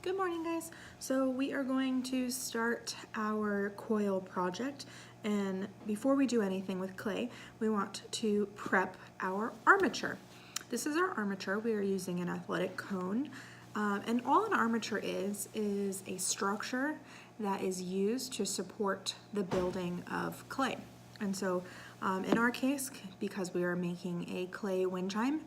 Good morning, guys. So we are going to start our coil project, and before we do anything with clay, we want to prep our armature. This is our armature. We are using an athletic cone, and all an armature is a structure that is used to support the building of clay. And so in our case, because we are making a clay wind chime,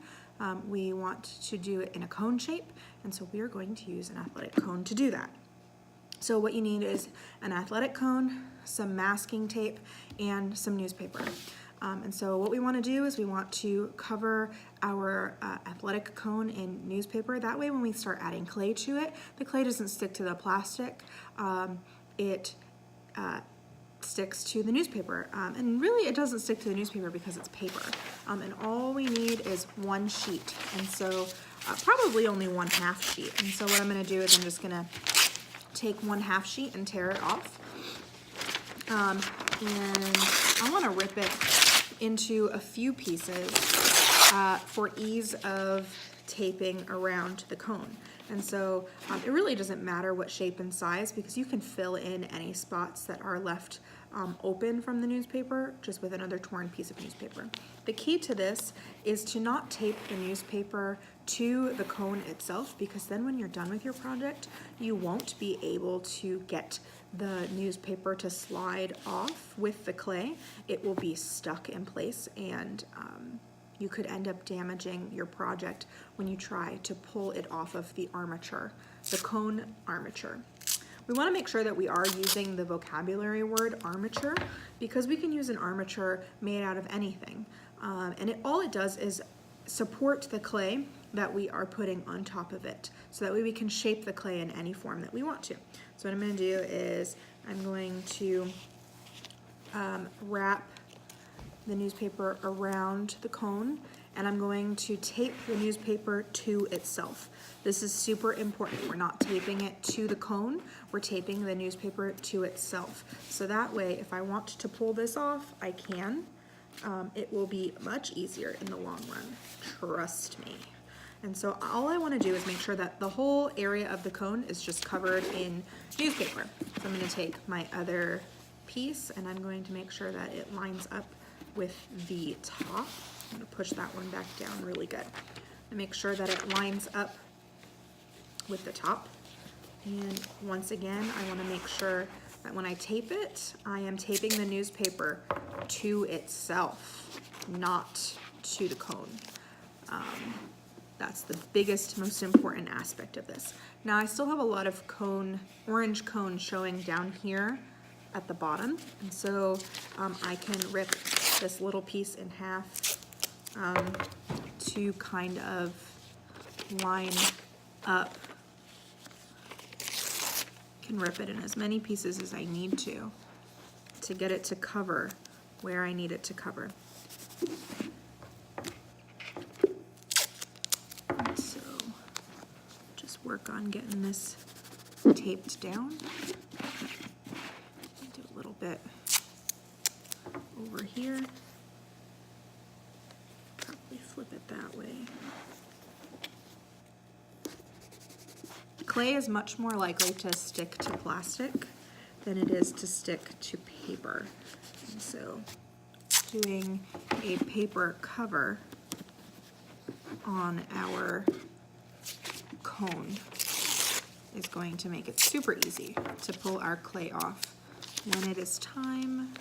we want to do it in a cone shape, and so we are going to use an athletic cone to do that. So what you need is an athletic cone, some masking tape, and some newspaper. And so what we want to do is we want to cover our athletic cone in newspaper. That way when we start adding clay to it, the clay doesn't stick to the plastic. It sticks to the newspaper, and really it doesn't stick to the newspaper because it's paper, and all we need is one sheet, and so probably only 1/2 sheet. And so what I'm going to do is I'm just going to take 1/2 sheet and tear it off, and I want to rip it into a few pieces for ease of taping around the cone. And so it really doesn't matter what shape and size, because you can fill in any spots that are left open from the newspaper just with another torn piece of newspaper. The key to this is to not tape the newspaper to the cone itself, because then when you're done with your project, you won't be able to get the newspaper to slide off with the clay. It will be stuck in place, and you could end up damaging your project when you try to pull it off of the armature, the cone armature. We want to make sure that we are using the vocabulary word armature, because we can use an armature made out of anything. And all it does is support the clay that we are putting on top of it, so that way we can shape the clay in any form that we want to. So what I'm going to do is I'm going to wrap the newspaper around the cone, and I'm going to tape the newspaper to itself. This is super important. We're not taping it to the cone, we're taping the newspaper to itself. So that way, if I want to pull this off, I can. It will be much easier in the long run, trust me. And so all I want to do is make sure that the whole area of the cone is just covered in newspaper. So I'm going to take my other piece, and I'm going to make sure that it lines up with the top. I'm going to push that one back down really good and make sure that it lines up with the top. And once again, I want to make sure that when I tape it, I am taping the newspaper to itself, not to the cone. That's the biggest, most important aspect of this. Now I still have a lot of orange cone showing down here at the bottom, and so I can rip this little piece in half to kind of line up. I can rip it in as many pieces as I need to get it to cover where I need it to cover. And so just work on getting this taped down. Do a little bit over here. Probably flip it that way. Clay is much more likely to stick to plastic than it is to stick to paper. And so doing a paper cover on our cone is going to make it super easy to pull our clay off when it is time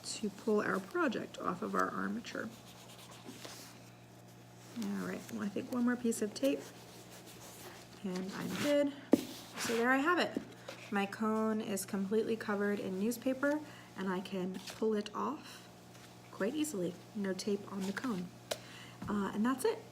to pull our project off of our armature. All right, well, I think one more piece of tape and I'm good. So there I have it. My cone is completely covered in newspaper, and I can pull it off quite easily. No tape on the cone. And that's it.